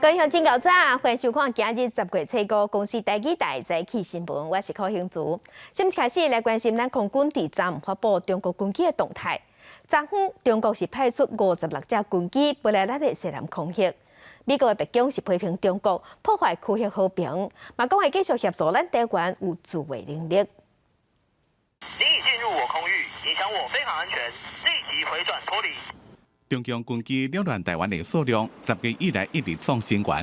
各位乡亲、高早，欢迎收看今日10月7日公司台记台早起新闻，我是柯兴竹。先一开始来关心咱空军第3发布中国军机的动态。昨昏，中国是派出56架军机飞来咱的西南空域。美国的白宫是批评中国破坏区域和平，嘛讲会继续协助咱台湾有自卫能力。您已进入我空域，影响我飞行安全，立即回转脱离。中共军机扰乱台湾的数量，10月以来一直创新高。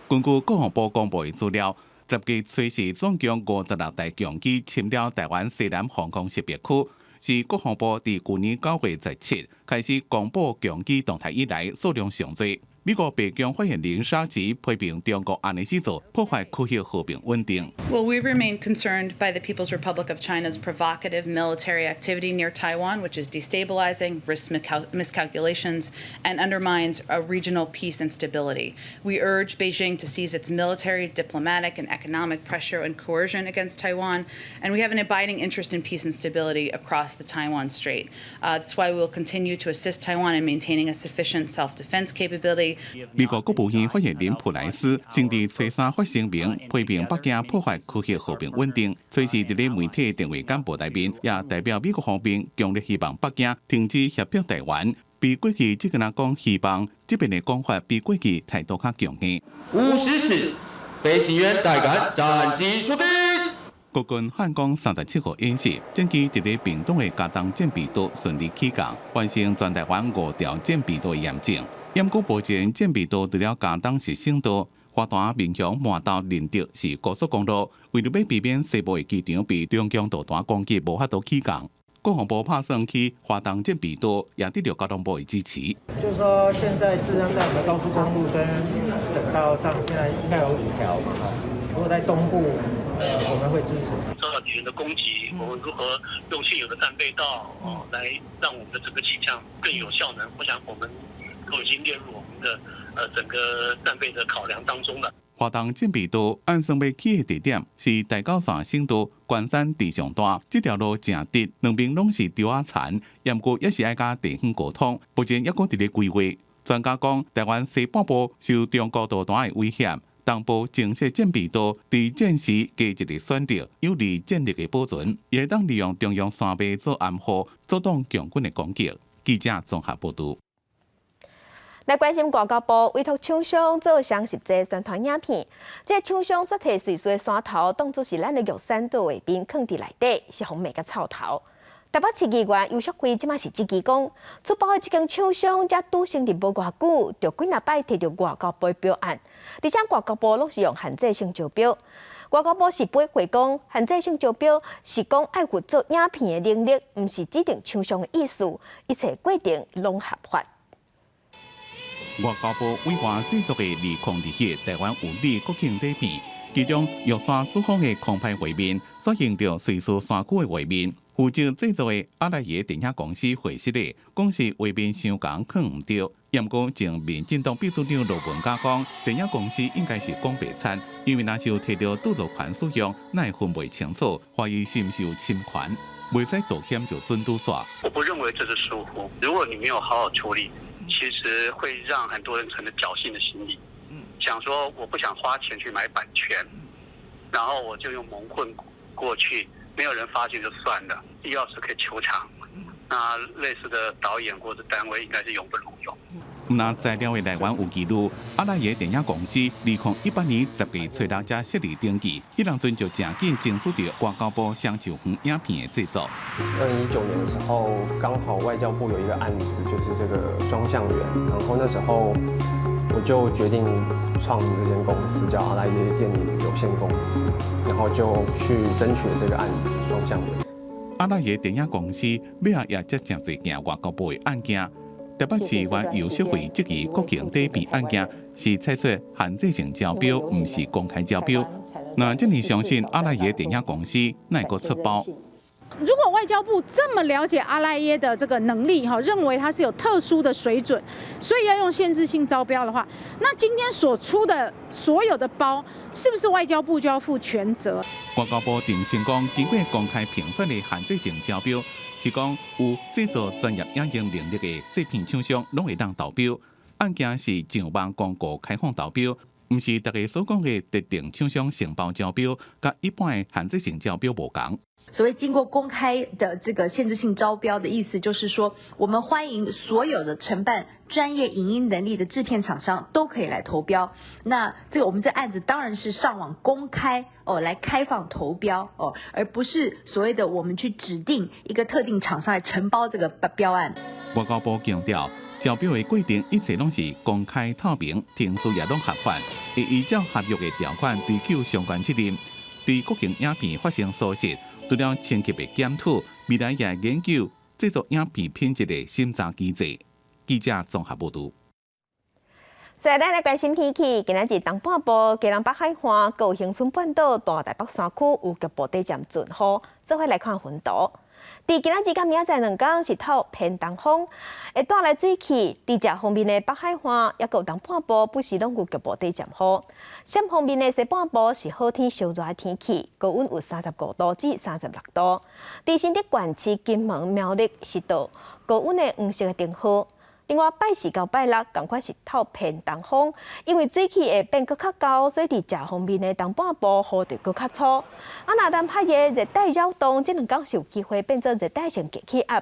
根据国防部公布的资料，10月随时总共56台强机侵扰台湾西南防空识别区，是国防部自去年9月17开始公布强机动态以来数量上多。美国白宫发言人沙奇批评中国安尼施做，破坏区域和平稳定。Well, we remain concerned by the People's Republic of China's provocative military activity near Taiwan, which is destabilizing, risks miscalculations, and undermines regional peace and stability. We urge Beijing to cease its military, diplomatic, and economic pressure and coercion against Taiwan, and we have an abiding interest in peace and stability across the Taiwan Strait. That's why we will continue to assist Taiwan in maintaining a sufficient self-defense capability. 美国国务院发言人普莱斯先伫初三发声明，批评北京破坏区域和平稳定。随时伫咧媒体电话简报内面，也代表美国方面强烈希望北京停止胁迫台湾。比过去只跟人讲希望，这边的讲法比过去态度较强硬。50尺，飞行员带杆，战机出兵。国军汉光37号演习，战机伫咧屏东的嘉东战备道顺利起降，完成全台湾5条战备道验证。验过目前战备道除了嘉东是省道，花坛面向满道连德是高速公路，为了要避免西部的机场被中共导弹攻击，无法度起降。国防部拍算去花东战备道，也得到交通部的支持。就是说，现在事实上在我们的高速公路跟省道上，现在应该有5条嘛，如果在东部，我们会支持。受到敌人的攻击，我们如何用现有的战备道来让我们的整个气象更有效能？我想我们都已经列入我们的整个战备的考量当中了。花东战备道按算要起的地点是大高山省道关山地上大，这条路正直，两边拢是稻仔田，不过也是爱甲地方沟通，目前也搁伫咧规划。专家讲，台湾西半部受中国导弹的威胁，东部正式战备道伫战时加一个选择，有利战力的保存，也当利用中央山脉做暗号，阻挡强军的攻击。记者综合报道。来关心外交部委托厂商做双十节宣传影片，这厂商所摕瑞士的山头当作是咱的玉山岛画面，放伫内底，是红美甲臭头。台北市议员游淑慧即马是积极讲，出包的这间厂商才拄成立无偌久，就几若摆摕到外交部的标案，而且外交部拢是用限制性招标。外交部是不会讲限制性招标是讲爱有做影片的能力，毋是指定厂商的意思，一切规定拢合法。外交部委外制作的2021台湾有利国庆底片，其中玉山主峰的空拍画面所用到瑞士山区的画面。负责制作的阿拉耶电影公司回释的，讲是画面相共看唔到。不过，前民进党秘书长罗文嘉讲，电影公司应该是讲白惨，因为若是有摕到著作权使用，那会分不清楚，怀疑是唔是有侵权，袂使道歉就准拄煞。我不认为这是疏忽，如果你没有好好处理，其实会让很多人存着侥幸的心理，想说我不想花钱去买版权，然后我就用蒙混过去，没有人发现就算了，必要时可以求偿。那类似的导演或者单位应该是永不录用。那材料的来源有记录，阿拉耶电影公司2018年10月初6才设立登记，迄当阵就正紧争取到外交部双手园影片的制作。2019年的时候，刚好外交部有一个案子，就是这个双向园，然后那时候我就决定创这间公司，叫阿拉耶电影有限公司，然后就去争取这个案子双向园。阿拉耶电影公司尾后也接真侪件外交部的案件。台北市议员游淑慧质疑国庆底片案件是采取限制性招标，毋是公开招标。那这你相信阿拉耶电影公司哪个出包？如果外交部这么了解阿拉耶的这个能力，认为它是有特殊的水准，所以要用限制性招标的话，那今天所出的所有的包，是不是外交部就要负全责？外交部澄清讲，经过公开评选的限制性招标，是讲有制作专业影音能力的制片厂商拢会当投标。案件是上网公告开放投标，毋是大家所讲的特定厂商承包招标，甲一般的限制性招标无同。所谓经过公开的这个限制性招标的意思，就是说我们欢迎所有的承办专业影音能力的制片厂商都可以来投标。那这个我们这案子当然是上网公开来开放投标而不是所谓的我们去指定一个特定厂商来承包这个标案。外交部强调，招标的规定一切拢是公开透明，程序也拢合法，会依照合约的条款追究相关责任。对国营影片发生疏失，除了前期的检讨，未来也研究制作影片品质的审查机制。记者综合报道。再来关心天气，今仔日东半部、基隆北海岸、高恒春半岛、大台北山区有局部地震准雨。做伙来看云图。伫今仔日甲明仔载2天是透偏东风，会带来水汽。伫这方面的北海岸也有东半部不时拢有局部地震雨。相方面的西半部是好天烧热的天气，高温有35度至36度。伫新竹县市、金门、苗栗湿度，高温的黄色的灯号。另外，拜四到拜六，同款是透偏东风，因为水汽会变搁较高，所以伫这方面的东半部雨就搁较粗。若南海的热带扰动，这2天是有机会变做热带性低气压，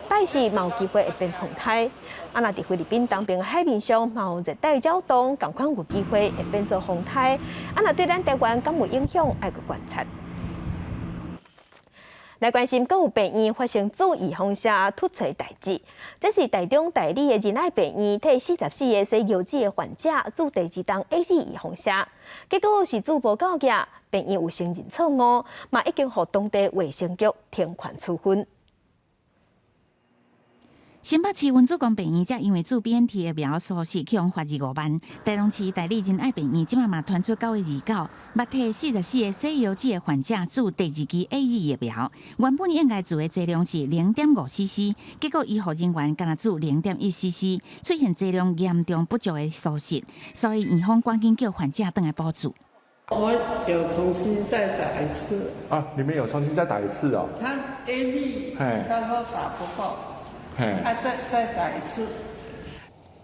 拜四嘛有机会会变风台。若伫菲律宾东边的海面上嘛有热带扰动，同款有机会会变做风台。若对咱台湾敢有影响，爱搁观察。来关心，阁有病院发生注意风下突锤代志。这是台中大理的仁爱病院替44个西药剂的患者注第2档 AZ 预防下，结果是注无够额，病院有承认错误，嘛已经予当地卫生局停权处分。新北市文主公病院则因为注 BNT 疫苗疏失，去用罚25万。台中市大理仁爱病院即嘛传出9月29，捌替44个西药剂的患者注第2期 AZ 疫苗，原本应该注的剂量是0.5cc， 结果医护人员敢若注0.1cc， 出现剂量严重不足的疏失，所以院方赶紧叫患者回来补注。我有重新再打一次啊！你们有重新再打一次哦？他 AZ 他说打不够。再打一次。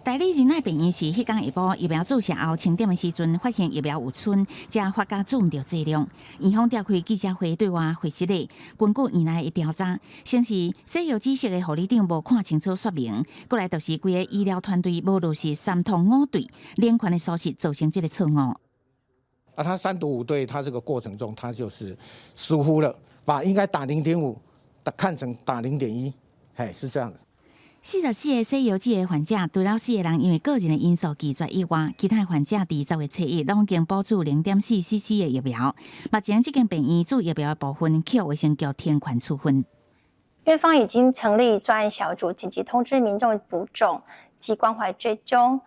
大理仁爱病院是迄天下晡疫苗注射后清点的时阵，发现疫苗有剩，才发觉注唔到剂量。院方召开记者会对外回释咧，根据院内的调查，先是西药知识的护理长无看清楚说明，过来就是规个医疗团队无落实3通5对，连环的疏失造成这个错误。他3读5对，他这个过程中他就是疏忽了，把应该打0.5看成打0.1。是这样的。44个西药剂的患者，除了4个人因为个人的因素拒绝以外，其他患者伫10月7日拢经补注0.4cc 的疫苗。目前这间病院注疫苗的部分，去卫生局停权处分。院方已经成立专案小组，紧急通知民众补种及关怀追踪。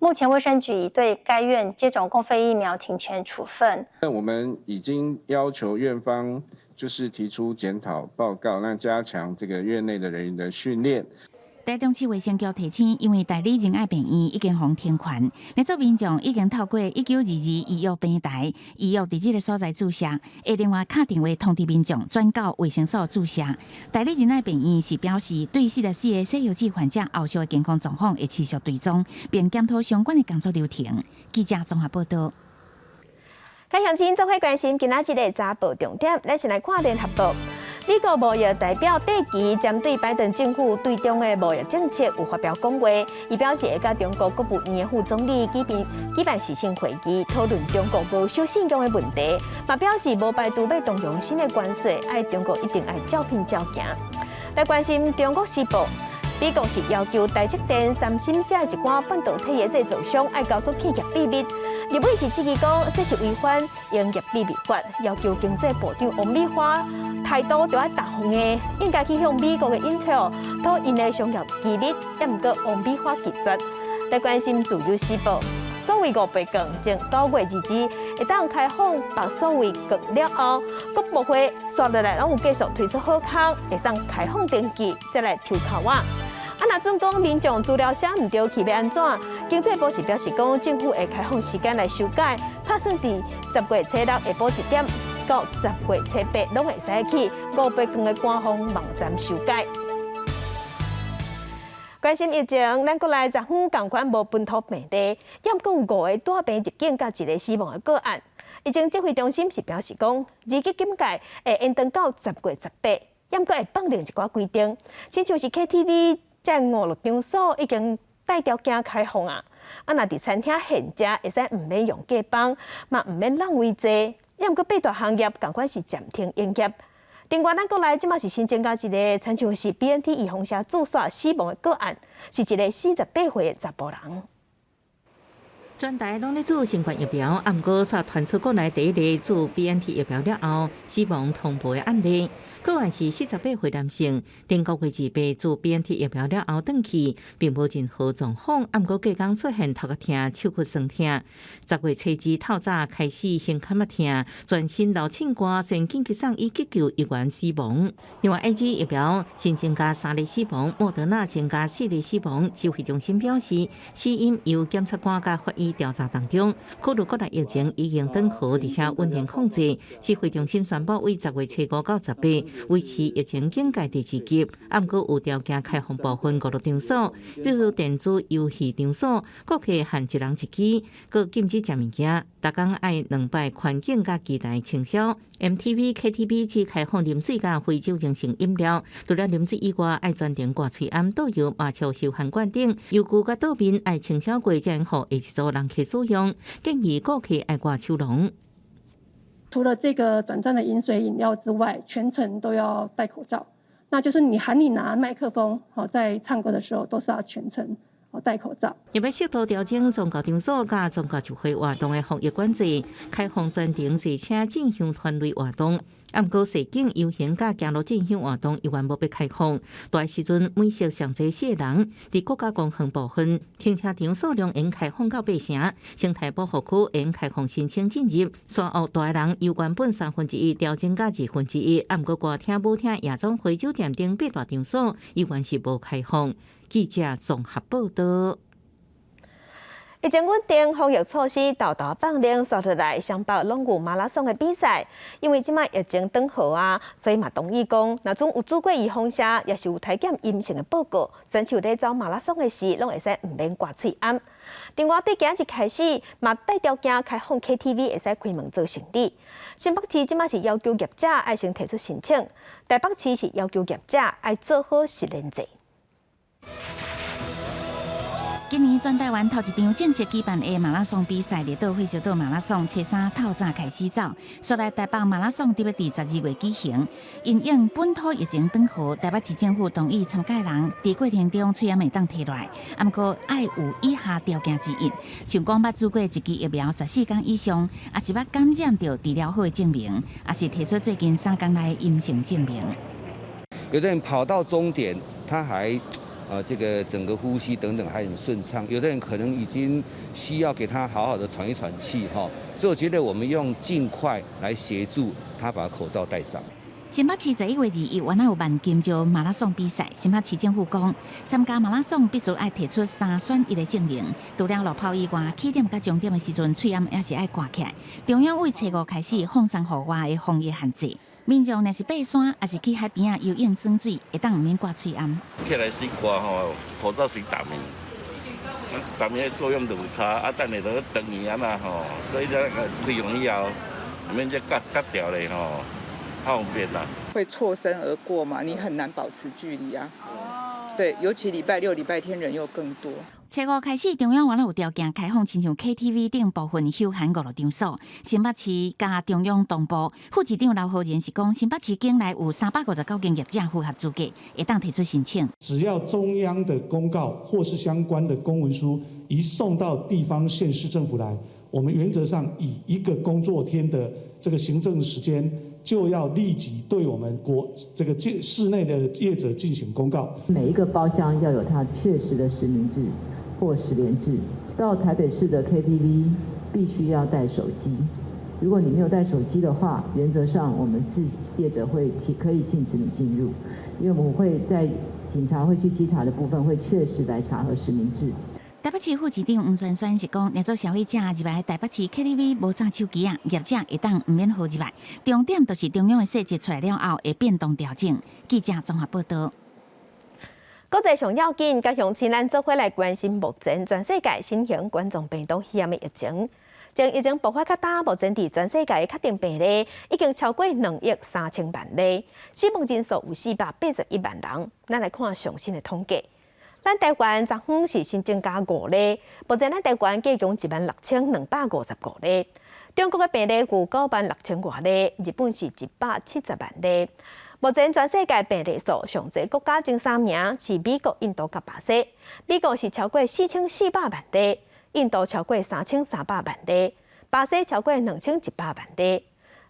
目前卫生局已对该院接种公费疫苗停权处分。我们已经要求院方就是提出检讨报告，那加强这个院内的人员的训练。台中市卫生局提醒，因为大理仁爱病院已经封停权，立足民众已经透过1922医药平台医药伫这个所在注射，会另外打电话通知民众转到卫生所注射。大理仁爱病院是表示，对44个西药剂患者后续的健康状况会持续追踪，并检讨相关的工作流程。记者综合报道。开向前，做伙关心今仔日的早报重点，咱先来看联合报。美国贸易代表戴琪针对拜登政府对中的贸易政策有发表讲话，伊表示会甲中国国务院的副总理举办视讯会议，讨论中国无守信用的问题，嘛表示无排除要动用新的关税，爱中国一定爱照拼照行。来关心中国时报。美国是要求台积电、三星这一寡半导体的制造商爱告诉企业秘密。日本是质疑讲这是违反营业秘密法，要求经济部长王美花态度就要大方的，应该去向美国的 Intel 讨因的商业机密，也毋过王美花拒绝。来关心自由时报，所谓5倍券从9月2日会当开放把所谓券了后，各部会刷落来，拢有继续推出好康，会当开放登记，再来抽头啊！若准讲民众资料写唔对，去要安怎？经济部是表示讲，政府会开放时间来修改，打算伫10月初6下晡1点到10月初8拢会使去5倍券的官方网站修改。关心疫情，咱国内10府同款无本土病例，也共有5个大病入境，甲1个死亡的个案。疫情指挥中心是表示讲，预计今届会延长到10月18，也阁会放另一寡规定，亲像是 KTV 这5、6场所已经带条件开放啊。若伫餐厅现食，会使唔免用假饭，嘛唔免浪费坐，也毋过8大行业同款是暂停营业。另外，咱国内即马是新增加一个，亲像是 BNT 预防下注射死亡的个案，是一个48岁的查甫人。全台拢咧做新冠疫苗，啊，毋过却传出国内第一例做 BNT 疫苗了后死亡通报的案例。个案是48岁男性，顶个月2做 BNT 疫苗了后转去，并无任何状况，啊，毋过隔天出现头壳痛、手骨酸痛。10月初之透早开始胸坎仔痛，全身流凊汗，先紧急送医急救，医院死亡。另外 AZ 疫苗新增加3例死亡，莫德纳增加4例死亡。指挥中心表示，死因由检察官甲法医调查当中，考虑国内疫情已经缓和，而且稳定控制。指挥中心宣布为10月初5到18。维持疫情警戒第2级，啊，毋过有条件开放部分5、6场所，比如电子游戏场所，顾客限1人1机，佮禁止食物件，逐工爱2摆环境甲机台清消。MTV、KTV 只开放啉水甲非酒精性饮料，除了啉水以外，爱专程挂喙罨、导游、麻将收饭馆等，邮具甲桌面爱清消过，才能互下一组人客使用。建议顾客爱挂手笼。除了这个短暂的饮水饮料之外，全程都要戴口罩。那就是你拿麦克风，在唱歌的时候都是要全程戴口罩。也要适度调整宗教场所甲宗教集会活动的防疫管制，开放专程坐车进香团类活动。啊，毋过，市境游行甲行路进香活动依然无被开放。大时阵，每色上侪4个人，伫国家公园部分停车场数量应开放到8成，生态保护区应开放申请进入。山岳大人由原本1/3调整到1/2，啊，毋过歌厅、舞厅、夜总会、酒店等8大场所依然是无开放。记者综合报道。疫情稳定，防疫措施豆豆放令，刷出来双北拢有马拉松的比赛。因为即摆疫情转好啊，所以嘛同意讲，若总有做过预防下，也是有体检阴性的报告，选手咧走马拉松的时，拢会使唔免挂喙罨。另外，对今日开始，嘛带条件开放 KTV 会使开门做生意。新北市即摆是要求业者爱先提出申请，台北市是要求业者爱做好实联制。今年全台湾头一场正式举办的马拉松比赛，列岛火烧岛马拉松，初3透早开始走，所来台北马拉松伫要伫12月举行。因应本土疫情转好，台北市政府同意参加人伫过程中喙罨会当摕落来，啊，毋过爱有以下条件之一，像讲捌做过1剂疫苗14天以上，也是捌感染到治疗后的证明，也是提出最近3天来的阴性证明。有的人跑到终点，他还这个整个呼吸等等还很顺畅，有的人可能已经需要给他好好的喘一喘气哈，所以我觉得我们用尽快来协助他把口罩戴上。新北市11月2日原来有万金石马拉松比赛，新北市政府讲，参加马拉松必须爱提出3选1的证明，除了路跑以外，起点甲终点的时阵，喙罨也是爱挂起来。中央为初5开始放松户外的防疫限制。民众若是爬山，也是去海边啊游泳耍水，会当唔免挂喙罨。起来先挂吼，口罩先戴面，戴面作用就有差，啊，等下就长去安那吼，所以咧开用以后，免再割掉咧吼，较方便啦。会错身而过嘛，你很难保持距离啊。对，尤其礼拜6、礼拜天人又更多。初5开始，中央原来有条件开放，亲像 KTV 等部分休闲娱乐场所。新北市加中央同步，副市长刘浩然是讲，新北市境内有359间业者符合资格，会当提出申请。只要中央的公告或是相关的公文书一送到地方县市政府来，我们原则上以1个工作天的这个行政时间，就要立即对我们这个市内的业者进行公告。每一个包厢要有它确实的实名制或实联制。到台北市的 KTV 必须要带手机，如果你没有带手机的话，原则上我们业者可以禁止你进入，因为我们会在警察会去稽查的部分会确实来查核实名制。台北市副市长黄宣宣是讲，若做消费者入来台北市 KTV 无插手机啊，业者会当唔免好入来。重点就是中央的细节出来了后会变动调整。记者综合报道。国际上要紧，加上请咱做伙来关心目前全世界新型冠状病毒肺炎的疫情。从疫情爆发到大，目前伫全世界的确定病例已经超过2亿3千万例，死亡人数有481万人。咱来看上新的统计。咱台湾昨昏是新增加5例，目前咱台湾计共16255例。中国的病例有96000多例，日本是170万例。目前全世界病例数上侪国家前3名是美国、印度甲巴西。美国是超过4400万例，印度超过3300万例，巴西超过2100万例。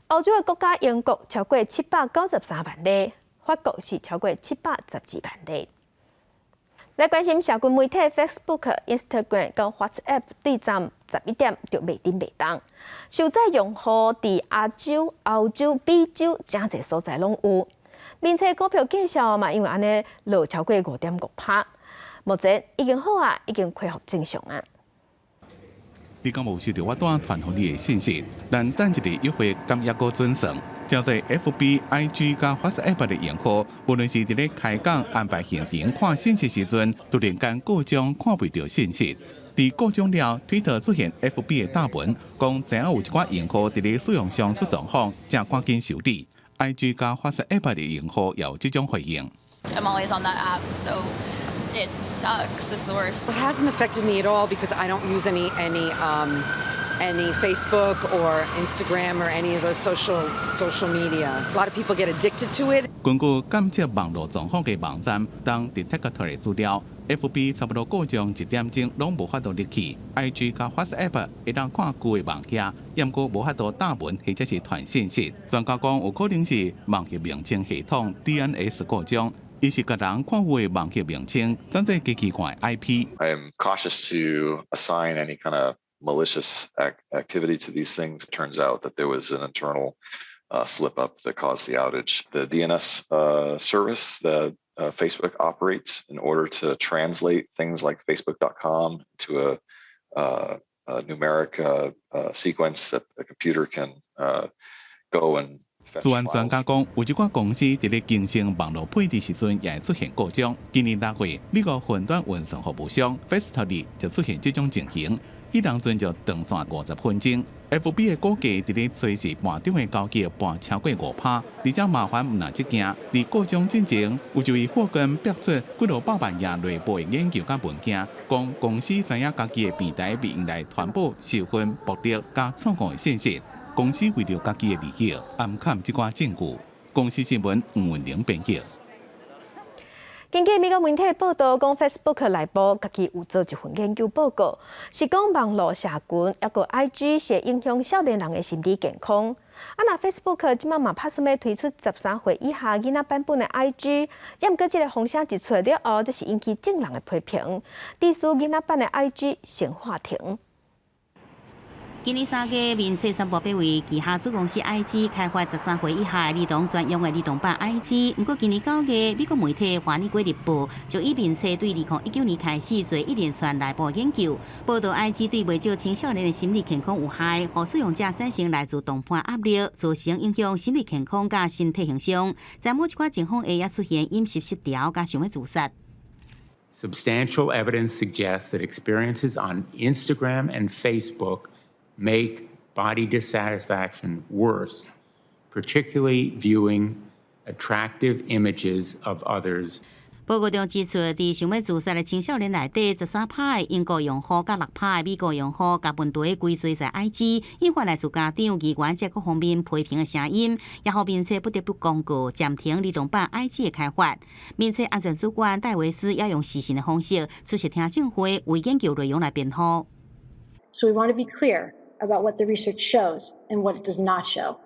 欧洲的国家英国超过793万例，法国是超过712万例。来关心社群媒体 Facebook、Instagram 跟 WhatsApp 对站11点就袂顶袂当，受载用户伫亚洲、欧洲、美洲真侪所在拢有。面册股票介绍嘛，因为安尼落超过5.5%，目前已经好啊，已经恢复正常啊。你敢无收到我单传互你的信息？咱等一日约会敢抑阁准算。照在 FB、IG 加 WhatsApp 的用户，无论是伫咧开讲、安排行程、看信息时阵，突然间各种看不到信息。伫各种了，Twitter 出现 FB 的大文，讲知影有一寡用户伫咧使用上出状况，正赶紧修理。IG 加 WhatsApp 的用户也有这种回应。I'm always on that app, so it sucks. It's the worst. It hasn't affected me at all because I don't use any Facebook or Instagram or any of those social media. A lot of people get addicted to it. 根据监测网络状况的网站，当 detector 的资料 ，FB 差不多各种1点钟拢无法度入去 ，IG 加 WhatsApp 会当看旧的网页，也过无法度打文或者是传信息。专家讲有可能是网页名称系统 DNS 各种。伊是甲人看有的网页名称，真正机器看 IP。I am cautious to assign any kind of malicious activity to these things. It turns out that there was an internal slip up that caused the outage. The DNS service that Facebook operates in order to translate things like Facebook.com to a numeric sequence that a computer can go and治安专家讲，有一寡公司伫咧经营网络配置时阵，也会出现故障。今年6月，美国云端运算服务商 Fastly 就出现这种情形，迄当阵就断线50分钟。FB 的股价伫咧随时盘中的交易盘超过5%，而且麻烦毋但一件，伫各种进前，有一位霍根标出几落百万页内部的研究甲文件，讲公司知影家己的平台被用来传播受婚、暴力甲错误的信息。公司为了家己的利益，暗藏这寡证据。公司新闻黄文玲编辑。根据美国媒体报道，讲 Facebook 内部家己有做一份研究报告，是讲网络社群抑个 IG 是影响少年人的心理健康。那 Facebook 即摆嘛打算要推出13岁以下囡仔版本的 IG， 也毋过这个风声一出了后，这是引起众人的批评，指出囡仔版的 IG 成话题。今年3月，面册宣布要为旗下子公司 IG 开发13岁以下儿童专用的儿童版 IG。不过今年9月，美国媒体《华尔街日报》就以面册对2019年开始做一连串内部研究，报道 IG 对未少青少年的心理健康有害，互使用者产生来自动态压力，造成影响心理健康甲身体形象。在某一寡情况下，也出现饮食失调甲想要自杀。Substantial evidence suggests that experiences on Instagram and Facebook make body dissatisfaction worse, particularly viewing attractive images of others. 报告中指出，伫想要自杀的青少年内底，13%的英国用户甲6%的美国用户，甲问题归罪在 IG， 引发来自家长、议员及各方面批评的声音，也互面册不得不公告暂停儿童版 IG 的开发。面册安全主管戴维斯也用视讯的方式出席听证会，为研究内容来辩护。So we want to be clear about what the research shows and what it does not show.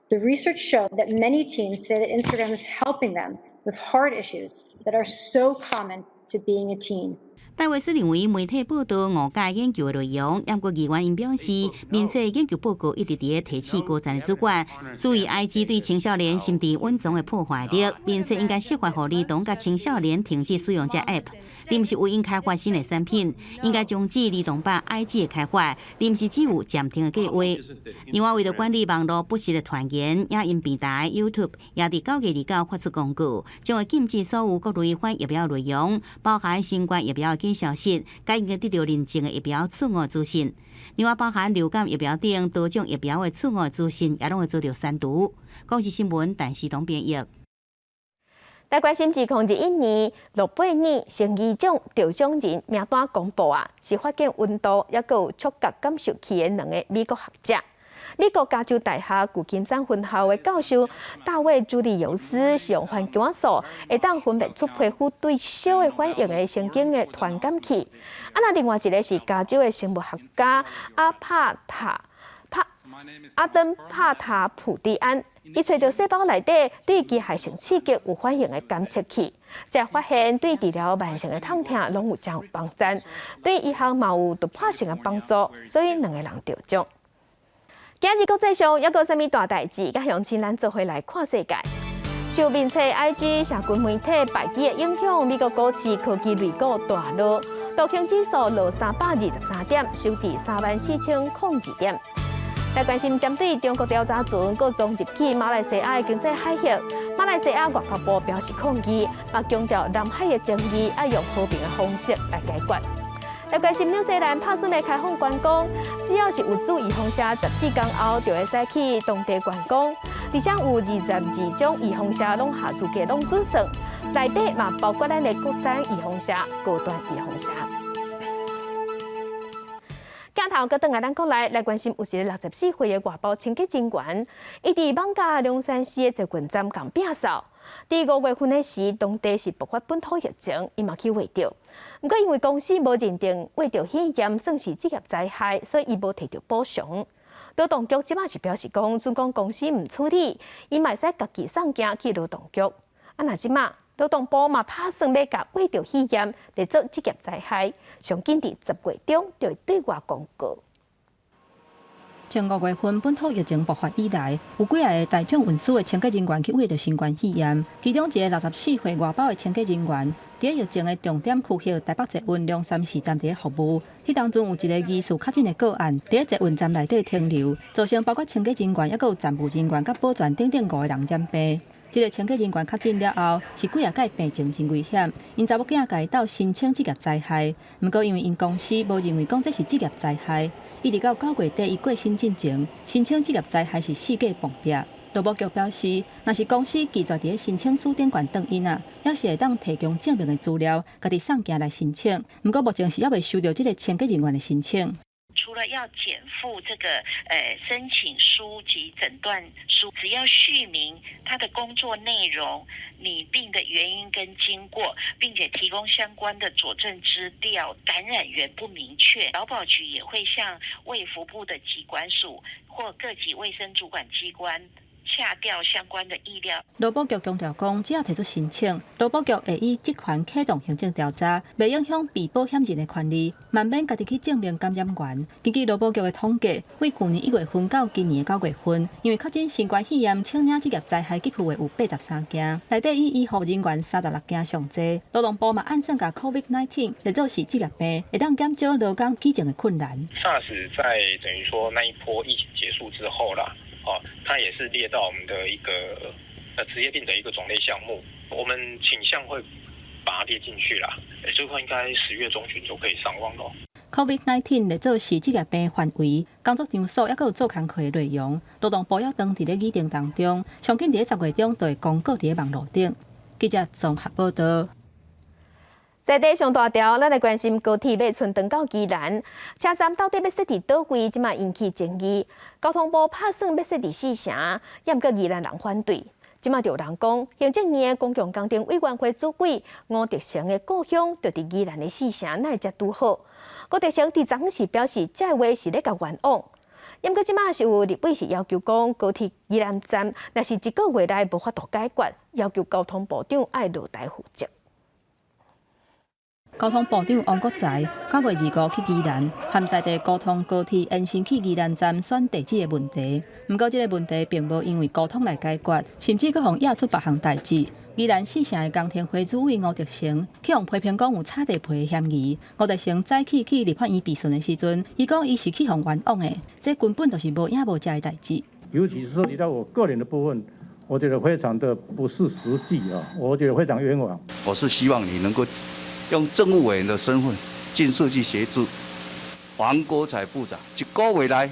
The research showed that many teens say that Instagram is helping them with hard issues that are so common to being a teen. 戴维斯认为媒体报道误解研究的内容，不过议员因表示，并且研究报告一直伫提起高层的主管，注意 IG 对青少年心智稳重的破坏力，并且应该释怀互儿童甲青少年停止使用这 App， 而不是为因开发新的产品，应该终止儿童版 IG 的开发，而不是只有暂停的计划。另外，为了管理网络不实的传言，也因平台 YouTube 也伫9月29发出公告，将会禁止所有各类反疫苗内容，包含新冠疫苗假消息，甲应该得到认证的疫苗错误资讯。另外，包含流感疫苗等多种疫苗的错误资讯，也拢会遭到删除。公视新闻陈时东编译。台关心2021年68年成绩奖得奖人名单公布啊，是发现温度也佮有触觉感受器的2个美国学者。美国加州大学旧金山分校的教授大卫·朱利尤斯是用环境素会当分辨出皮肤对烧的反应的神经的传感器。那另外一个是加州的生物学家阿登帕塔普蒂安，伊找到细胞内底对机械性刺激有反应的感测器，才发现对治疗慢性的痛痛拢有真有帮助，对医学嘛有突破性的帮助，所以2个人得奖。今日国际上还有啥物大代志？甲乡亲咱做伙来看世界。受面册 IG 社群媒体败机的影响，美国股市科技类股大落，道琼指数落323点，收至34002点。来关心针对中国调查船各种入去马来西亚的经济海域，马来西亚外交部表示抗议，也强调南海的争议要用和平的方式来解决。来关心纽西兰拍算要开放观光，只要是有注意风车14天后就会使去当地观光，而且有22种预风车拢下暑假拢准算，内底嘛包括咱的国产预风车、高端预风车。镜头搁转来咱国内来关心，有一个64岁的外包清洁人员，伊伫艋舺龙山市的捷运站共摒扫。伫5月份的时，当地是爆发本土疫情，伊嘛去挖着。不过因为公司无认定挖着血验算是职业灾害，所以伊无摕到补偿。劳动局即马是表示讲，准讲公司唔处理，伊嘛使家己送件去劳动局。那即马劳动部嘛打算要甲挖着血验列作职业灾害，上紧伫10月中就会对外公告。从5月份本土疫情爆发以来，有几个大众运输的清洁人员去挖着新冠肺炎，其中一个64岁外包的清洁人员，伫疫情的重点区域台北捷运龙山市站伫服务。迄当中有一个疑似确诊的个案，伫捷运站内底停留，造成包括清洁人员、还有站务人员、甲保全等5个人染病。这个清洁人员确诊了后，是几啊届病情真危险，因查某囝家到申请职业灾害，不过因为因公司无认为讲这是职业灾害，一直到9月底伊过身进前，申请职业灾害是4假碰壁。劳保局表示，若是公司拒绝伫申请书顶悬等因啊，也是会当提供证明的资料，家己送件来申请。不过目前是还未收到这个清洁人员的申请。除了要减负这个申请书及诊断书，只要续明他的工作内容、拟病的原因跟经过，并且提供相关的佐证资料，感染源不明确，劳保局也会向卫福部的疾管署或各级卫生主管机关洽调相关的意料。劳保局强调讲，只要提出申请，劳保局会以职权启动行政调查，袂影响被保险人的权利，慢慢家己去证明感染源。根据劳保局的统计，为去年1月份到今年9月份，因为确诊新冠肺炎，请领职业灾害给付的有83件，内底以医护人员36件上侪。劳动部嘛按算甲 COVID-19 列作是职业病，会当减少劳工基层的困难。SARS 在等于说那一波疫情结束之后啦。它也是列到我们的一个职业病的一个种类项目，我们倾向会把它列进去啦。最快应该10月中旬就可以上网咯。COVID-19 列作是职业病范围，工作场所也有做工课的内容。劳动部也当伫咧议定当中，上紧伫10月中就会公告伫网络顶。记者综合报道。在地上大条，咱来关心高铁要顺长到宜兰，车站到底要设伫倒位，即马引起争议。交通部打算要设伫4城，也毋过宜兰人反对。即马就有人讲，行政院公共工程委员会主委吴德成的故乡就伫宜兰的4城，哪会才拄好？吴德成伫昨时表示，这话是咧甲冤枉。也毋过即马是有立委是要求讲，高铁宜兰站若是1个月内无法度解决，要求交通部长爱落台负责。交通部长王国材9月25日去宜兰，和在地沟通高铁延伸去宜兰站选地址的问题。不过，这个问题并无因为沟通来解决，甚至佫互惹出别项代志。宜兰市城的工程会主委吴德成去互批评讲有炒地皮的嫌疑。吴德成早起去立法院备询的时阵，伊讲伊是去互冤枉的，这根本就是无影无迹的代志。尤其是涉及到我个人的部分。我觉得非常的不是实际啊，我觉得非常冤枉。我是希望你能够用政务委员的身份尽速去协助王国材部长。一个月来，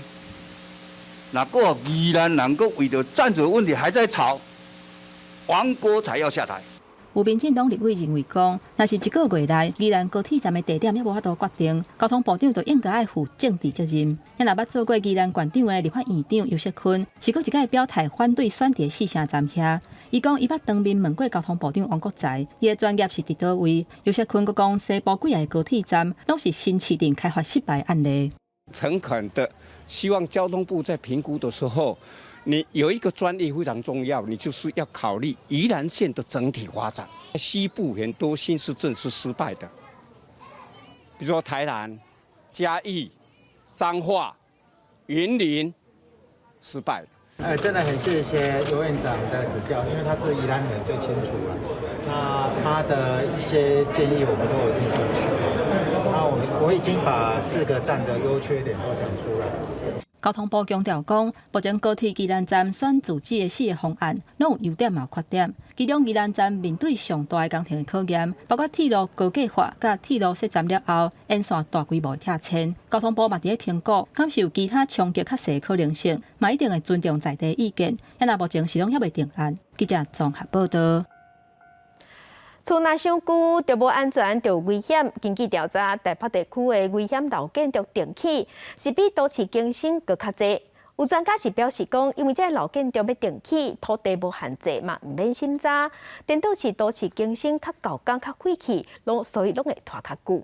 哪个宜兰能够为了站者问题还在吵，王国材要下台。有民进党立委认为讲，若是1个月内宜兰高铁站的地点也无法度决定，交通部长就应该爱负政治责任。也若捌做过宜兰县长的立法院长尤锡坤，是搁一届表态反对选伫四城站遐。伊讲伊捌当面问过交通部长王国材，伊的专业是伫倒位。尤锡坤搁讲，西部几个高铁站拢是新市定开发失败案例。诚恳的希望交通部在评估的时候。你有一个专利非常重要，你就是要考虑宜兰县的整体发展。西部很多新市镇是失败的，比如说台南、嘉义、彰化、云林失败了。真的很谢谢尤院长的指教，因为他是宜兰人最清楚了。那他的一些建议我们都有听进去。那我已经把4个站的优缺点都讲出来。交通部强调讲，目前高铁宜兰站选自治的4个方案，拢有优点也有缺点。其中宜兰站面对上大的工程的考验，包括铁路高架化、甲铁路设站了后，沿线大规模的拆迁。交通部嘛伫咧评估，敢是有其他冲击较细的可能性，嘛一定会尊重在地意见。也若目前是拢还未定案。记者综合报道。厝若伤久，就无安全，就有危险。根据调查，台北地区的危险老建筑定起是比都市更新搁较济。有专家是表示讲，因为这老建筑要定起，土地无限制嘛，唔免心早。颠倒是都市更新较旧工较废弃，所以拢会拖较久。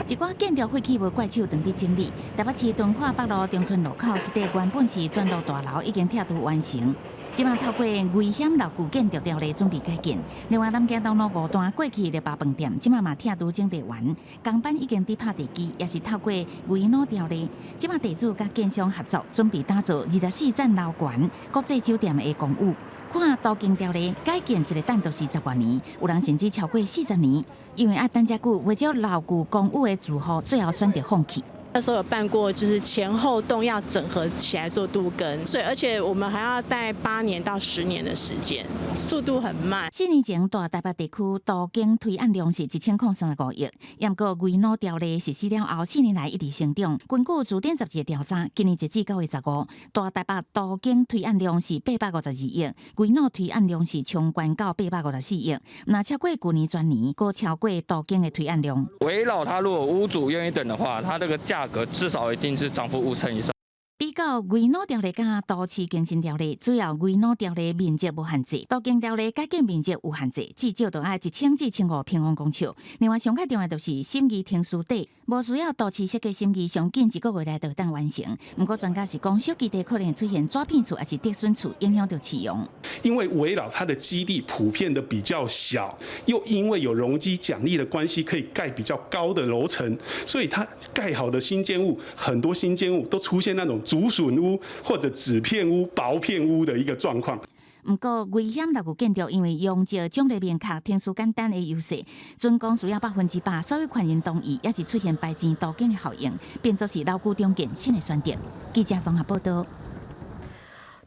一寡建筑废弃无怪手长伫整理。台北市敦化北路中村路口一块原本是砖路大楼，已经拆除完成。即马透过危险老旧建筑条例准备改建。另外，南京东路5段过去的肉饭店，即马嘛拆除整地完，工班已经伫拍地基，也是透过维诺条例。即马地主甲建商合作，准备打造24层楼悬国际酒店的公寓。看都更条例改建一个等都是10多年，有人甚至超过40年。因为爱等遮久，为咗老旧公寓的住户，最后选择放弃。那时候有办过，就是前后栋要整合起来做都更，所以而且我们还要待8年到10年的时间，速度很慢。4年前，大台北地区都更推案量是1035亿，也不过维诺条例实施了后，4年来一直成长。根据驻点杂志的调查，今年截至9月15，大台北都更推案量是852亿，维诺推案量是冲关到854亿，那超过去年全年，高超过都更的推案量。围绕它，如果屋主愿意等的话，它这个价格至少一定是涨幅50%以上。比较维诺条例甲都市更新条例，主要维诺条例面积无限制，都更条例改建面积有限制，至少都爱1000至1500平方公尺。另外，上较重要就是审议停书地，无需要都市设计审议，上近1个月内就当完成。不过，专家是讲，小基地可能出现抓片厝还是竹笋厝，影响到启用。因为围绕它的基地普遍的比较小，又因为有容积奖励的关系，可以盖比较高的楼层，所以它盖好的新建物，很多新建物都出现那种竹笋屋或者纸片屋、薄片屋的一个状况。不过，危险老旧建筑因为用着奖励面卡、天数简单的优势，准公需要100%，所有权人同意，也是出现排钱多建的效应，变作是老旧重建新的选择。记者综合报道。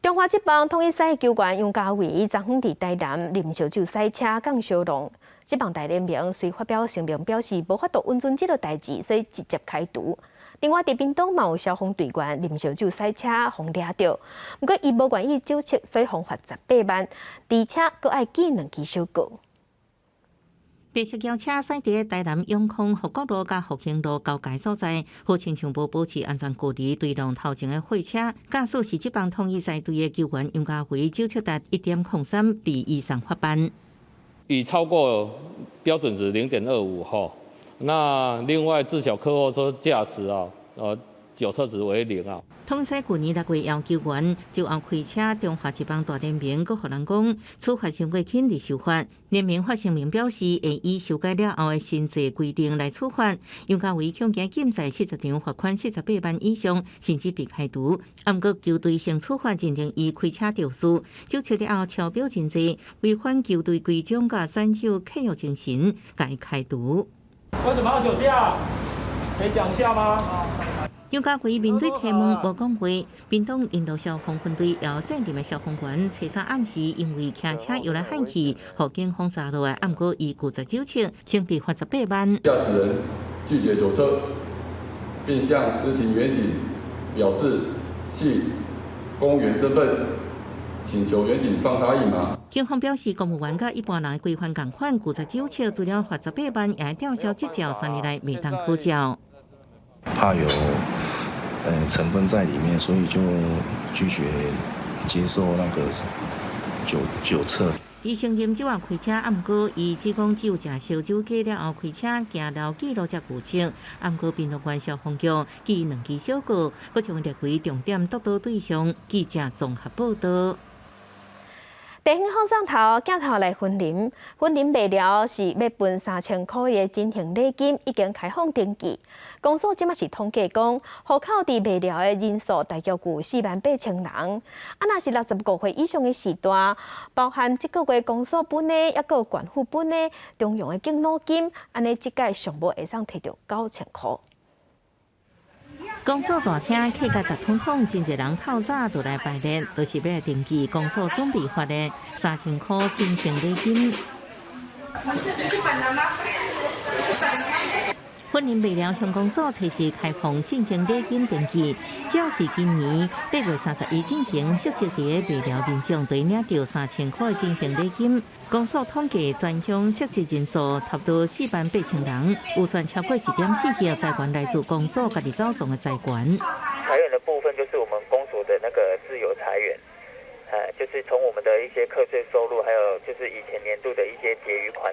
中华职棒统一赛球员杨家伟昨昏伫台南啉烧酒赛车降烧浓，职棒大联盟虽发表声明表示无法度温存这个代志，所以直接开除。另外，伫屏东嘛有消防队员啉烧酒赛车，互抓到，不过伊无愿意酒测，所以罚18万，而且阁爱记2支小告。白色轿车驶伫台南永康福国路甲福兴路交界所在，好亲像无保持安全距离，对撞头前的货车。驾驶是职棒统一赛队的球员杨家辉，酒测达1.03，比以上罚班。已超过标准值0.25哈。那另外自小客货车驾驶酒测值为0啊。统西去年6月要求员就后开车，中华一帮大联名，佮互人讲处罚伤过轻，伫修法。联名发声明表示，会以修改了后的新制规定来处罚。杨家伟强行禁赛70场，罚款48万以上，甚至被开除。毋过球队先处罚认定伊开车肇事，就测了后超标真济，违反球队规章甲选手契约精神，该开除。为什么要酒驾？可以讲一下吗？杨家辉面对提问无讲话，民党引导消防分队由现任的消防员初三暗时因为骑车摇来喊去，互警方查落来，暗过以固执酒测，先被罚18万。驾驶人拒绝酒测，并向知情员警表示系公务员身份，请求员警放他一马。警方表示，公务员甲一般人规范共款，固执酒测除了罚18万，也吊销执照3年来未当考照。怕有成分在里面，所以就拒绝接受那个酒测。伊承认酒后开车，毋过伊只讲只有食烧酒鸡了后开车，行路记录才负责。毋过屏东县消防局记2支小告，佮将列为重点督导对象。记者综合报道。地方放送头镜头来分林，分林卖了是要分3000块的进行礼金，已经开放登记。公所即马是统计讲，户口伫卖了的人数大约有48000人。若是65岁以上的时段，包含这个月公所本的，抑个县府本的中央的敬老金，安尼即届上无会上摕到9000块。公所大厅客家10桶桶，真侪人透早就来排练，就是要来登记公所准备发的3000块进行礼金。本年未了向公所随时开放进行礼金登记，只要是今年8月31进行，实际伫个未了民众就领到3000块进行礼金。公所统计全乡实际人数差不多48000人，预算超过1.4亿，财源来自公所家己走总的财源。裁员的部分就是我们公所的那个自由裁员，就是从我们的一些课税收入，还有就是以前年度的一些结余款。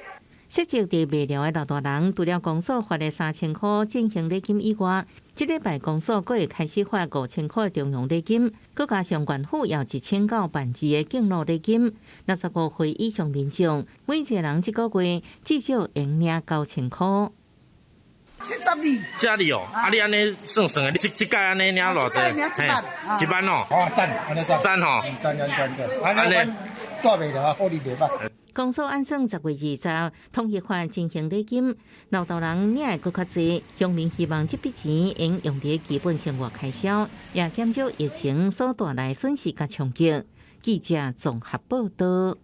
实际伫未了的老大人，除了公所发的3000块进行礼金以外，这礼拜公所阁会开始发5000块中央礼金，佮加上县府要1000到万2的敬老礼金。65岁以上民众，每一个人一个月至少应领9000块。72，这里哦，你安尼算的，这届安尼领偌济？1万哦。赞，赞吼。安尼带袂着啊，好哩袂歹。公所按算10月20统一发进行礼金，老大人领的搁较济，乡民希望这笔钱应用伫基本生活开销，也减少疫情所带来损失甲冲击。记者综合报道。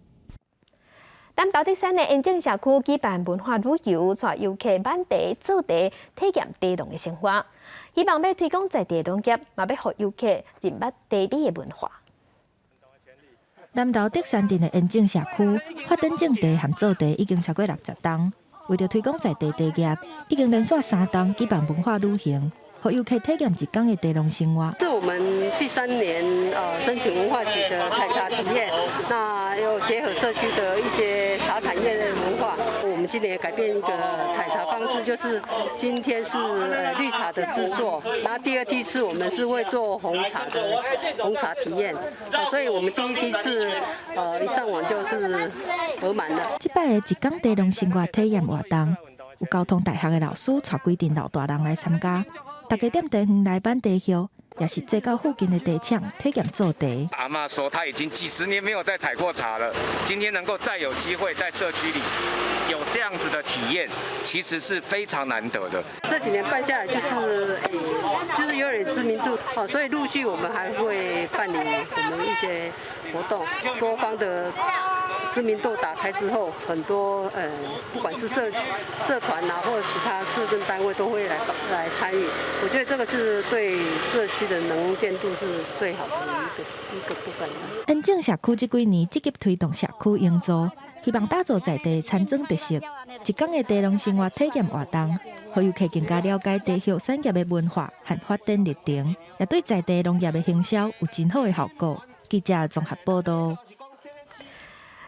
南投德山的延正社区举办文化旅游，带游客满地做茶，体验茶农的生活，希望要推广在地农业，嘛要让游客认捌茶米的文化。南投德山镇的延正社区发展种茶和做茶已经超过60栋，为了推广在地茶业，已经连续3栋举办文化旅行，让游客体验1天的茶农生活。是我们第3年申请文化局的采茶体验，那又结合社区的一些茶产业的文化。我们今年也改变一个采茶方式，就是今天是绿茶的制作，然后第2梯次我们是会做红茶的红茶体验，所以我们第1梯次一上网就是额满了。这摆的1天茶农生活体验活动，有交通大学的老师带规定老大人来参加。大家踮茶园来办茶叶，也是坐到附近的茶厂体验做茶。阿嬷说，她已经几10年没有再采过茶了，今天能够再有机会在社区里有这样子的体验，其实是非常难得的。这几年办下来，就是有点知名度，所以陆续我们还会办理我们一些活动，多方的知名度打开之后，很多不管是社团啊，或者其他市政单位都会来参与。我觉得这个是对社区的能见度是最好的一个部分。延正社区这几年积极推动社区营造，希望打造在地产种特色1天的茶农生活体验活动，让游客更加了解茶叶产业的文化和发展历程，也对在地农业的行销有真好的效果。记者综合报道。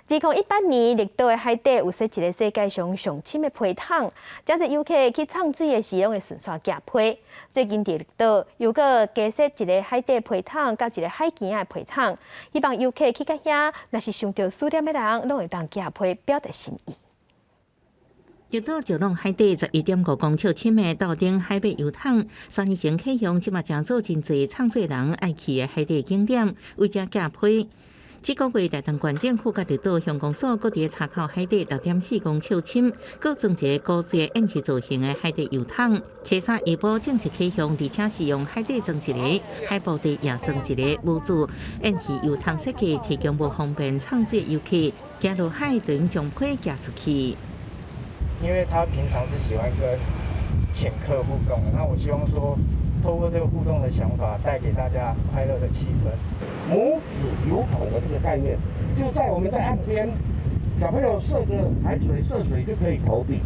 2018年，绿岛的海底有设一个世界上上深的批桶，将这游客去畅水的时用的顺刷架批。最近伫绿岛又搁加设一个海底批桶，甲一个海墘的批桶，希望游客去到遐，若是想到思念的人，拢会当架批表达心意。绿岛石浪海底11.5公尺深的岛顶海北油桶，3年前启用，即马正做真侪畅水人爱去的海底景点，为这架批。这个月，台东县政府甲绿岛乡公所各伫查考海底6.4公尺深，各装一个高水的延续造型的海底油桶。初三下晡正式启用，而且是用海底装一个、海部地也装一个无主延续油桶设计，提供无方便畅水游客行入海，就用将批架出去。因为他平常是喜欢跟潜客互动，那我希望说，透过这个互动的想法，带给大家快乐的气氛。母子油桶的这个概念，就在我们在岸边，小朋友涉个海水涉水就可以投币。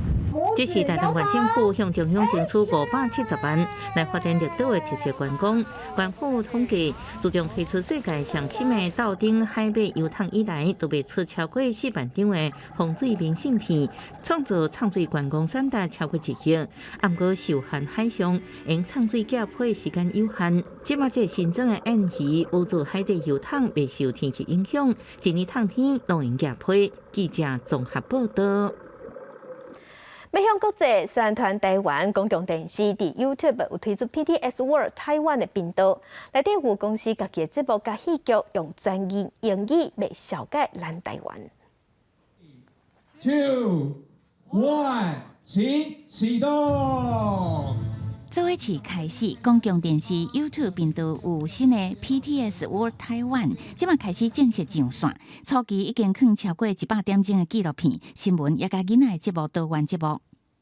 这是台东县政府向中央争取570万来发展绿岛的特色观光。县府统计，自从推出世界上深的岛顶海北油桶以来，都卖出超过4万张的风水明信片，创造畅水观光产值超过1亿。不过受限海上，用畅水架批时间有限。即马这新增的延续无助海底油桶未受天气影响，一年冬天拢用架批。记者综合报道。面向国际，宣传台湾公共电视伫 YouTube 有推出 PTS World Taiwan 的频道，内底有公司家己的节目甲戏剧用专业英语来小解咱台湾。2、1，请启动。这一次开始，公共电视 YouTube 频道有新的 PTS World Taiwan， 即马开始正式上线。初期已经放超过100点钟的纪录片、新闻，也甲囡仔的节目多元节目。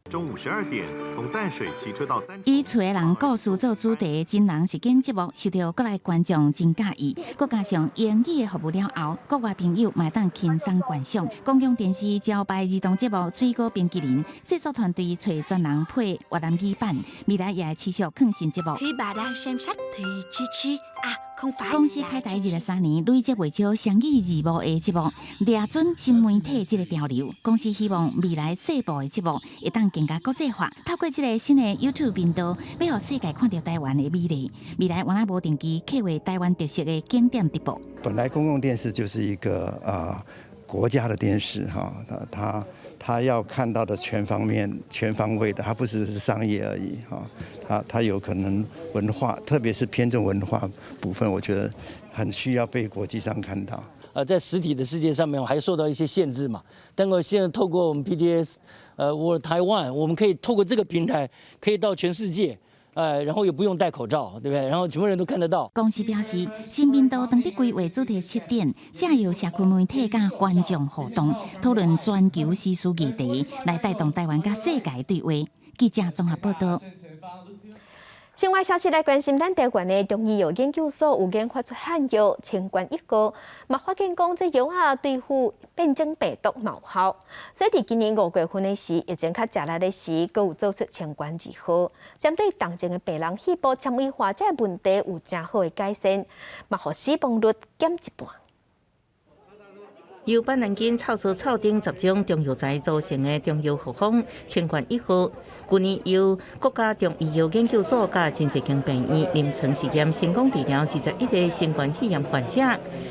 中午12点，从淡水骑车到3。以厝的人故事做主题，真人实景节目，受到国内观众真喜意。佮加上英语的服务了后，国外朋友嘛当轻松观赏。公共电视招牌儿童节目《水果冰淇淋》，制作团队找专人配越南语版，未来也会持续更新节目。公司开台23年，累积袂少双语字幕的节目，抓准新媒体这个潮流。公司希望未来制播的节目会当更加国际化，透过这个新的 YouTube 频道，要让世界看到台湾的美丽。未来原来无定期刻画台湾特色的景点直播。本来公共电视就是一个国家的电视哈，它要看到的全方面、全方位的，它不只是商业而已哈。它有可能文化，特别是偏重文化部分，我觉得很需要被国际上看到。在实体的世界上面还受到一些限制嘛。但我现在透过我们 PTS World Taiwan， 我们可以透过这个平台，可以到全世界。然后也不用戴口罩，对不对？然后全部人都看得到。公司表示，新频道当地规划主题7点，借由社区媒体甲观众互动，讨论全球时事议题，来带动台湾甲世界对话。记者综合报道。境外消息来关心，咱台湾的中医药研究所有研发出汉药清冠1号，嘛发现讲这药啊对付变种病毒有效。所以伫今年5月份的时，疫情较食力的时，阁有做出清冠2号，针对重症的病人细胞纤维化这问题有真好的改善，嘛互死亡率减一半。由板蓝根草素草等10种中药材组成的中药复方清冠1号，去年由国家中医药研究所甲真济间病院临床试验成功治疗21个新冠肺炎患者。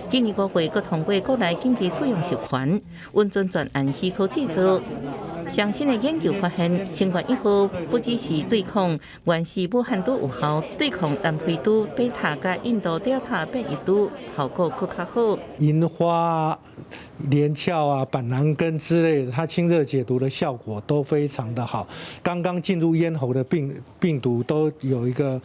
今年5月，佮通过国内紧急使用授权，稳准专案许可制作。上新的研究发现，清冠1号不只是对抗原始武汉株有效，对抗南非株、贝塔甲印度德尔塔变异株效果更较好。银花、连翘啊、板蓝根之类的，它清热解毒的效果都非常的好。刚刚进入咽喉的病毒都有一个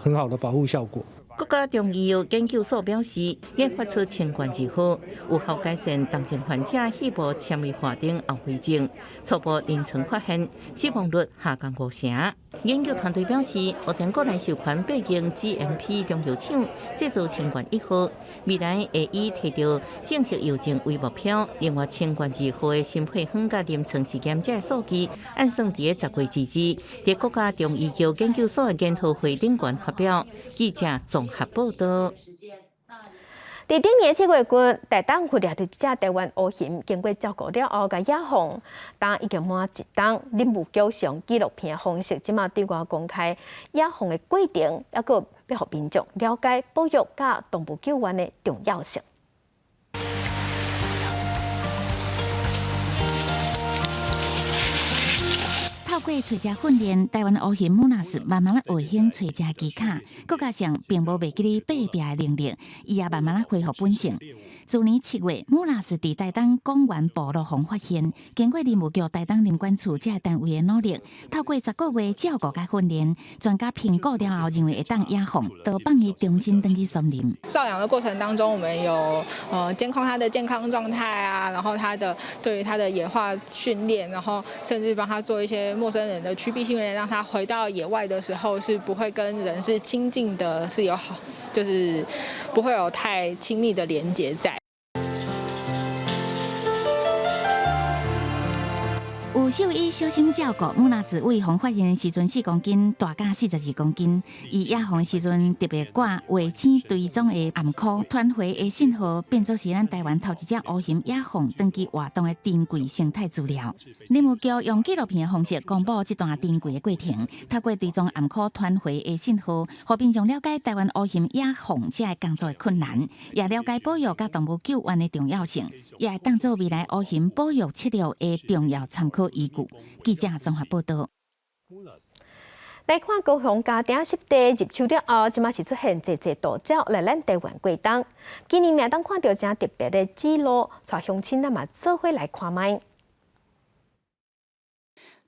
很好的保护效果。国家中医药研究所表示，研发出清冠2号，有效改善重症患者细胞纤维化等后遗症，初步临床发现死亡率下降5成。研究团队表示，目前国内授权8间 GMP 中药厂制造清冠1号，未来会以摕到正式药证为目标。另外，清冠2号的新配方甲临床试验者数据，按算伫10月之日，伫国家中医药研究所的研讨会顶悬发表。记者综合报道。伫今年7月份，台东获得一只台湾乌熊，经过照顾了后，甲野放，当已经满1冬。林务局是用纪录片方式，即马对外公开野放的过程，还佫要互民众了解保育甲动物救援的重要性。透过找食训练，台湾乌熊姆纳斯慢慢学会找食技巧，佮加上并无袂记哩爬壁的能力，伊也慢慢恢复本性。去年7月，姆纳斯伫台东公园部落峰发现，经过林务局台东林管处这单位的努力，透过10个月照顾甲训练，专家评估了后认为会当野放，就放伊重新登记森林。照养的过程当中，我们有监控它的健康状态啊，然后对于它的野化训练，然后甚至帮它做一些陌生人的趋避训练，让它回到野外的时候是不会跟人是亲近的，是有好，就是不会有太亲密的连结在。有兽医小心照顾，姆纳斯喂熊发现的时阵4公斤，大甲42公斤。伊野放的时阵特别挂卫星追踪的暗箍，传回的信号变作是咱台湾头一只乌熊野放登记活动的珍贵生态资料。林务局用纪录片的方式公布这段珍贵的过程，透过追踪暗箍传回的信号，互民众了解台湾乌熊野放这个工作的困难，也了解保育甲动物救援的重要性，也会当作未来乌熊保育策略的重要参考依据。记者综合报道。来看高雄家庭湿地入秋了后，即马是出现济大鸟来咱台湾过冬。今年也当看到真特别的指路，带乡亲咱嘛做伙来看卖。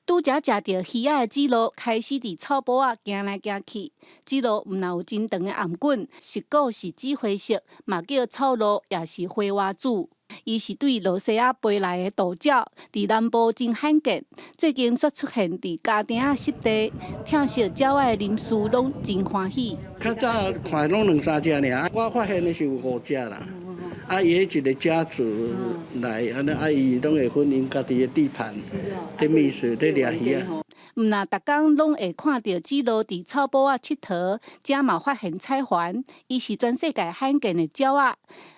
拄则食到鱼仔的指路，开始伫草埔仔行来行去。指路毋但有真长的颔棍，实果是紫灰色，嘛叫草路，也是花蛙子。伊是对罗西亚飞来的大鸟，伫南部真罕见。最近却出现伫家庭仔湿地，听说鸟仔的人数拢真欢喜。较早看拢2、3只尔，我发现的是有5只啦。伊迄一个家族来，安尼伊拢会分因家己的地盘，伫觅食，伫掠鱼啊。毋但逐工拢会看到指路伫草埔仔佚佗，正嘛发现彩环，伊是全世界罕见的鸟仔。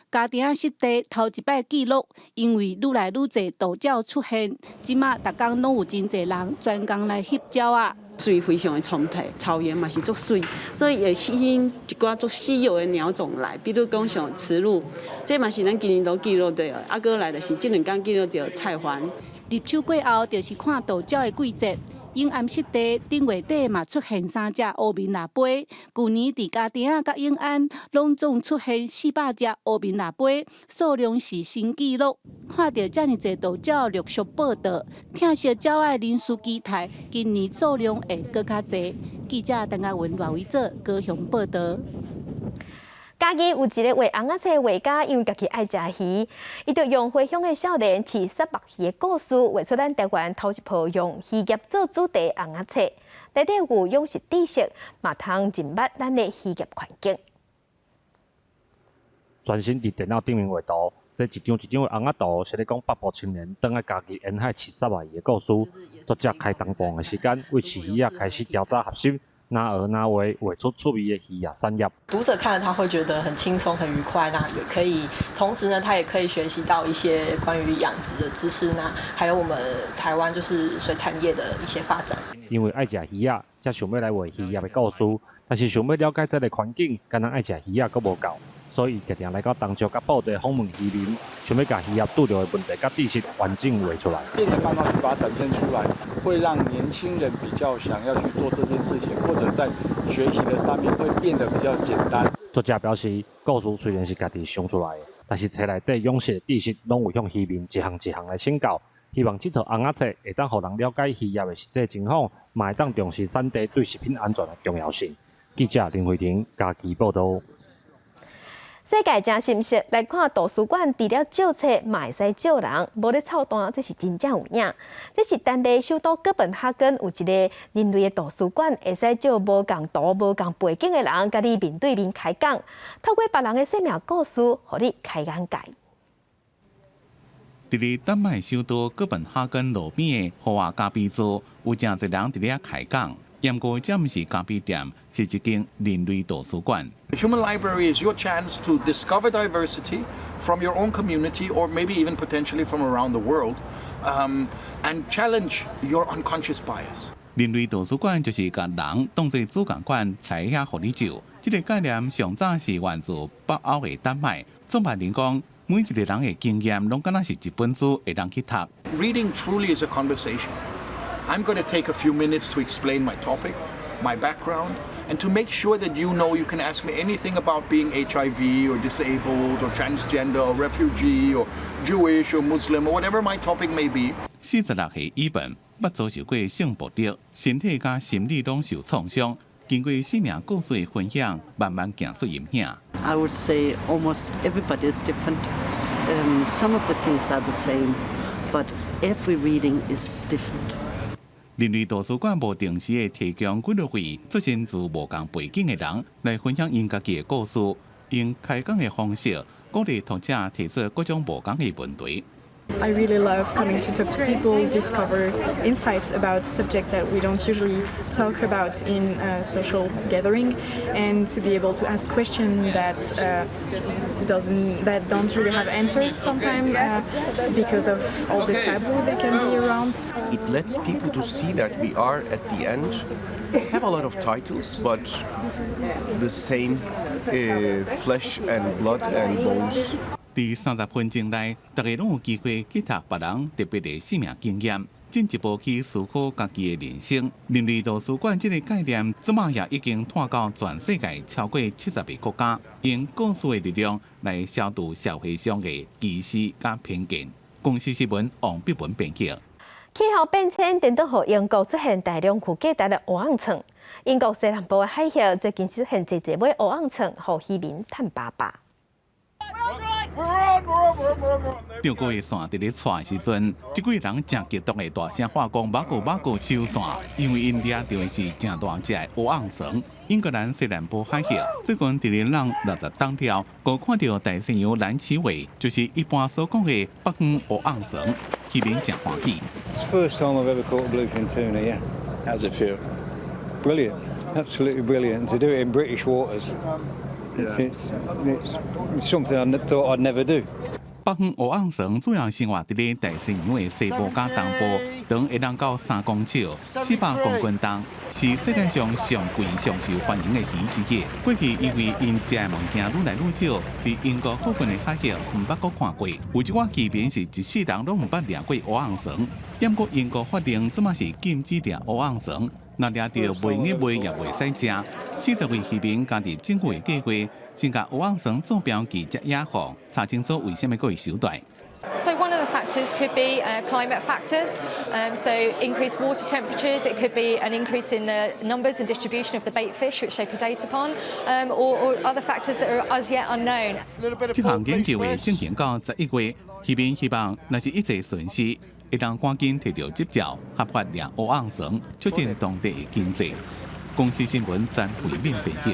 家庭仔湿地头一摆记录，因为愈来愈侪大鸟出现，即马逐工拢有真侪人专工来翕鸟仔。水非常的充沛，草原嘛是足水，所以会吸引一寡足稀有的鸟种来，比如讲像雌鹿，这嘛是咱今年都记录到，啊，搁来就是这2天记录到彩环。入秋过后，就是看大鸟的季节。永安湿地顶月底嘛出现3只乌面腊飞，去年伫家庭仔甲永安拢总出现400只乌面腊飞，数量是新纪录。看到遮尔侪大鸟陆续报道，听说鸟仔的人数期待今年数量会搁较侪。记者邓家文、赖伟做高雄报道。家己有一个画红仔册的画家，因为家己爱食鱼，伊就用回乡的少年饲杀目鱼的故事，画出咱台湾头一部用渔业做主题红仔册，内底有养殖知识，嘛通认捌咱的渔业环境。专心伫电脑顶面画图，这一张的红仔图是咧讲北部青年倒来家己沿海饲杀目鱼的故事。作者开动棒的时间，为饲鱼仔开始调查学习。拿鹅拿尾画出趣味的鱼仔产业。读者看了他会觉得很轻松、很愉快，那也可以，同时呢，他也可以学习到一些关于养殖的知识，那还有我们台湾就是水产业的一些发展。因为爱食鱼仔，才想要来画鱼仔的故事，但是想要了解这个环境，敢若爱食鱼仔阁无够，所以定定来到东石甲布袋访问渔民，想要把鱼仔拄到的问题甲知识完整画出来，变成办法去把它展现出来，会让年轻人比较想要去做这件事情，或者在学习的上面会变得比较简单。作者表示，故事虽然是家己想出来的，但是册内底养殖的知识拢有向渔民一项一项来请教，希望这套红仔册会当互人了解渔业的实际情况，嘛会当重视产地对食品安全的重要性。记者林慧婷家己报道。世界真心实，来看图书馆除了借册，嘛会使借人，无咧操蛋，这是真正有影。这是丹麦首都哥本哈根有一个人类的图书馆，会使借无共图、无共背景的人，甲你面对面开讲，透过别人的生命故事，互你开眼界。伫咧丹麦首都哥本哈根路边的豪华咖啡座，有真侪人伫咧开讲。不过这唔是咖啡店，是一间人类图书馆。The Human Library is your chance to discover diversity from your own community or maybe even potentially from around the world, and challenge your unconscious bias. 人类图书馆就是把人当作主管官，才遐互你照。这个概念上早是源自北欧的丹麦。总办人讲，每一个人的经验拢敢若是一本书会当去读。Reading truly is a conversation. I'm going to take a few minutes to explain my topic, my background, and to make sure that you know you can ask me anything about being HIV or disabled or transgender or refugee or Jewish or Muslim or whatever my topic may be. 46岁伊文，捌遭受过性暴力，身体甲心理拢受创伤。经过生命故事的分享，慢慢行出阴影。I would say almost everybody is different. Some of the things are the same, but every reading is different. 人类图书馆无定时的提供几率会出身自无同背景的人来分享因家己的故事，用开讲的方式鼓励读者提出各种无同的问题。I really love coming to talk to people, discover insights about subjects that we don't usually talk about in a social gathering, and to be able to ask questions that don't really have answers sometimes because of all the taboo that can be around. It lets people to see that we are at the end have a lot of titles, but the same flesh and blood and bones. 伫30分钟内，大家拢有机会去读别人特别的生命经验，进一步去思考家己的人生。人类图书馆这个概念，即马也已经拓到全世界超过70个国家，用故事的力量来消除社会上的歧视甲偏见。公司新闻王碧文编辑。气候变迁等到予英国出现大量巨大的鹅饵蹭。英国西南部的海峡最近出现侪尾鹅饵蹭，互渔民趁爸爸。钓过的线伫咧带时阵，即几人真激动的大声喊讲：“马古收线！”因为因掠到的是正大只的鹅饵绳。英格兰西南部海峡最近伫咧人60当条，我看到大西洋蓝鳍尾，就是一般所讲的北方鹅饵绳，渔民真欢喜。First time I've ever caught a bluefin tuna. Yeah. How's it feel? Brilliant, absolutely brilliant. To do it in British waters. It's something I thought I'd never do. 北方鹅饵绳主要生活伫咧大西洋的西部甲东部，长会当到3公尺，400公斤重，是世界上上贵、上受欢迎的鱼之一。过去因为因食的物件愈来愈少，伫英国附近的海峡毋捌阁看过。有一寡渔民是一世人拢毋捌掠过鹅饵绳，不过英国法令即马是禁止掠鹅饵绳。若掠到袂瘾卖也袂使食。40位渔民加入政府的计划，先甲鹅饵绳做标记才野放，查清楚为什么会收带。So one of the factors could be climate factors, so increased water temperatures. It could be an increase in the numbers and distribution of the bait fish which they predate upon, or other factors that are as yet unknown. 这项研究会进行到11月，渔民希望若是一切顺遂，会当赶紧摕到执照，合法掠鹅饵绳，促进当地的经济。公司新闻詹慧敏编辑。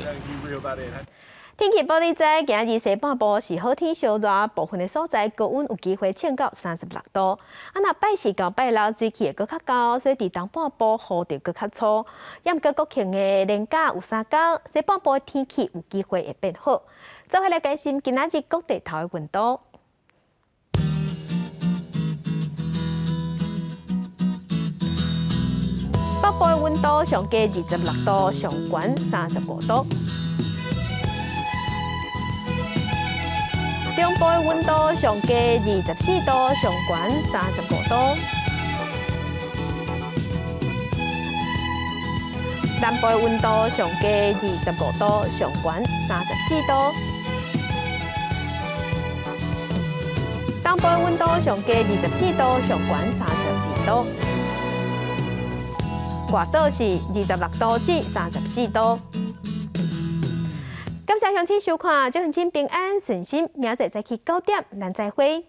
天气报你知，今日西半部是好天小热，部分的所在高温有机会升到36度。若拜四到拜六水气会搁较高，所以伫东半部雨就搁较粗。要毋过国庆的连假有3天，西半部的天气有机会会变好。再来了解今仔日各地头的温度。北部的温度上加26度，上悬35度。中部的温度上加24度，上悬35度。南部的温度上加25度，上悬34度。东部的温度上加24度，上悬32度。外岛是26度至34度。感谢乡亲收看，祝乡亲平安顺心，明仔载早起9点，咱再会。